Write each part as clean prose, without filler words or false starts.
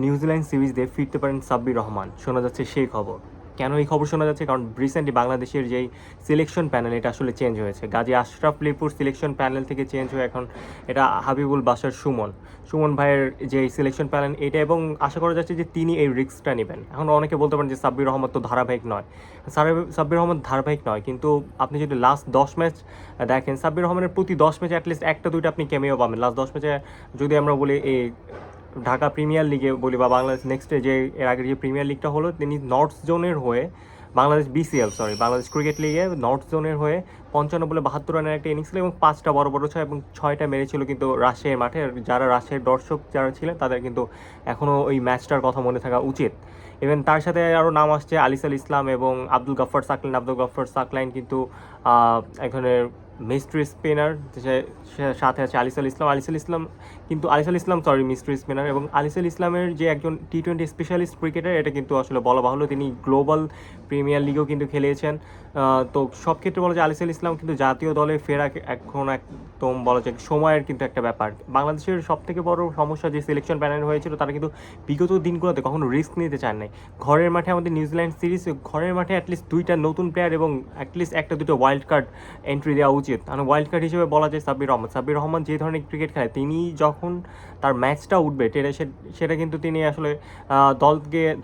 New Zealand series দিয়ে ফিরতে পারেন সাব্বির রহমান, শোনা যাচ্ছে সেই খবর। কেন এই খবর শোনা যাচ্ছে? কারণ রিসেন্টলি বাংলাদেশের যেই সিলেকশন প্যানেল এটা আসলে চেঞ্জ হয়েছে। গাজী আশরাফ লিপুর সিলেকশন প্যানেল থেকে চেঞ্জ হয়ে এখন এটা হাবিবুল বাশার সুমন ভাইয়ের যে সিলেকশন প্যানেল এটা, এবং আশা করা যাচ্ছে যে তিনি এই রিস্কটা নেবেন। এখন অনেকে বলতে পারেন যে সাব্বির রহমান তো ধারাবাহিক নয়। সাব্বির রহমান ধারাবাহিক নয়, কিন্তু আপনি যদি লাস্ট 10 ম্যাচ দেখেন, সাব্বির রহমানের প্রতি 10 ম্যাচে অ্যাটলিস্ট একটা দুইটা আপনি ক্যামিও পাবেন। লাস্ট 10 ম্যাচে যদি আমরা বলি এই ঢাকা প্রিমিয়ার লিগে বলি বা বাংলাদেশ নেক্সটে যে এর আগের যে প্রিমিয়ার লিগটা হলো, তিনি নর্থ জোনের হয়ে বাংলাদেশ ক্রিকেট লিগে নর্থ জোনের হয়ে 55 বলে 72 রানের একটা ইনিংস ছিল এবং 5টা বড় বড় ছয় এবং 6টা মেরেছিল কিন্তু রাজশাহীর মাঠে। যারা রাজশাহীর দর্শক যারা ছিলেন তাদের কিন্তু এখনও ওই ম্যাচটার কথা মনে থাকা উচিত। ইভেন তার সাথে আরও নাম আসছে আলিসাল ইসলাম এবং আব্দুল গাফফার সাকলাইন কিন্তু এক ধরনের মিস্ট্রি স্পিনার। সাথে আছে আলিসাল ইসলাম মিস্ট্রি স্পিনার। এবং আলিসাল ইসলামের যে একজন টি-20 স্পেশালিস্ট ক্রিকেটার, এটা কিন্তু আসলে বলা বাহুল্য। তিনি গ্লোবাল প্রিমিয়ার লিগেও কিন্তু খেলেছেন। তো সব ক্ষেত্রে বলা যায় আলিসাল ইসলাম কিন্তু জাতীয় দলে ফেরা এখন একদম বলা যায় সময়ের কিন্তু একটা ব্যাপার। বাংলাদেশের সবথেকে বড় সমস্যা যে সিলেকশন প্যানেল হয়েছিল, তারা কিন্তু বিগত দিনগুলোতে কখনো রিস্ক নিতে চান নাই। ঘরের মাঠে আমাদের নিউজিল্যান্ড সিরিজ, ঘরের মাঠে অ্যাটলিস্ট 2টা নতুন প্লেয়ার এবং অ্যাটলিস্ট একটা দুটো ওয়াইল্ড কার্ড এন্ট্রি দেওয়া উচিত। কারণ ওয়াইল্ড কার্ড হিসেবে বলা যায় সাব্বির রহমান যে ধরনের ক্রিকেট খেলে, তিনি যখন তার ম্যাচটা উঠবে সেটা কিন্তু তিনি আসলে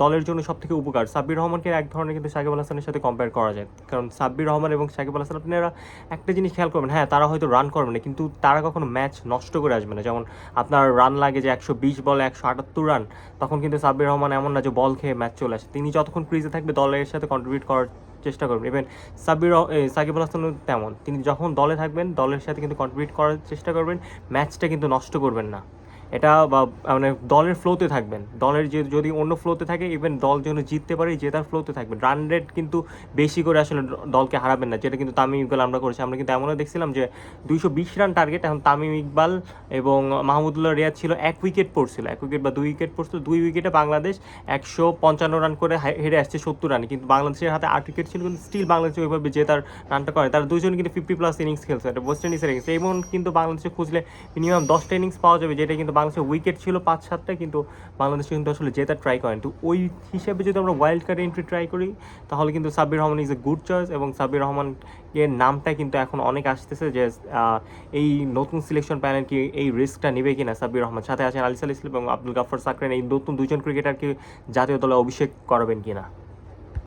দলের জন্য সব থেকে উপকার। সাব্বির রহমানকে এক ধরনের কিন্তু সাকিব আল হাসানের সাথে কম্পেয়ার করা যায়। কারণ সাব্বির রহমান এবং সাকিব আল হাসান, আপনারা একটা জিনিস খেয়াল করবেন, হ্যাঁ তারা হয়তো রান করবে না, কিন্তু তারা কখনো ম্যাচ নষ্ট করে আসবে না। যেমন আপনার রান লাগে যে 120 বলে 178 রান, তখন কিন্তু সাব্বির রহমান এমন না যে বল খেয়ে ম্যাচ চলে আসে। তিনি যতক্ষণ ক্রিজে থাকবে দলের সাথে কন্ট্রিবিউট করার চেষ্টা করবেন। ইভেন সাকিব আল হাসান তেমন, তিনি যখন দলে থাকবেন দলের সাথে কিন্তু কন্ট্রিবিউট করার চেষ্টা করবেন, ম্যাচটা কিন্তু নষ্ট করবেন না। এটা বা মানে দলের ফ্লোতে থাকবেন। দলের যদি অন্য ফ্লোতে থাকে, ইভেন দল যেন জিততে পারে জেতার ফ্লোতে থাকবেন। রান রেট কিন্তু বেশি করে আসলে দলকে হারাবেন না, যেটা কিন্তু তামিম ইকবাল আমরা করেছি। আমরা কিন্তু এমনও দেখছিলাম যে 220 রান টার্গেট, এখন তামিম ইকবাল এবং মাহমুদুল্লাহ রিয়াদ ছিল 1 উইকেট পড়ছিল, 1 উইকেট বা 2 উইকেট পড়ছিল। 2 উইকেটে বাংলাদেশ 155 রান করে হেরে আসছে 70 রানে, কিন্তু বাংলাদেশের হাতে 8 উইকেট ছিল, কিন্তু স্টিল বাংলাদেশ ওইভাবে জেতার রানটা করে। তারা দুজন কিন্তু 50+ ইনিংস খেলছে, এটা ওয়েস্ট ইন্ডিজের ইনিংস। এমন কিন্তু বাংলাদেশে খুঁজলে মিনিমাম 10টা ইনিংস পাওয়া যাবে, যেটা কিন্তু বাংলাদেশের উইকেট ছিল 5-7টা, কিন্তু বাংলাদেশ কিন্তু আসলে জেতার ট্রাই করেন। তো ওই হিসেবে যদি আমরা ওয়াইল্ড কার্ড এন্ট্রি ট্রাই করি, তাহলে কিন্তু Sabbir Rahman is a good choice. এবং সাব্বির রহমানের নামটা কিন্তু এখন অনেক আসতেছে যে এই নতুন সিলেকশন প্যানেল কি এই রিস্কটা নেবে কিনা সাব্বির রহমান। সাথে আছেন আলিসাল ইসলাম এবং আব্দুল গাফফার সাকলাইন, এই নতুন দুজন ক্রিকেটারকে জাতীয় দলে অভিষেক করাবেন কিনা।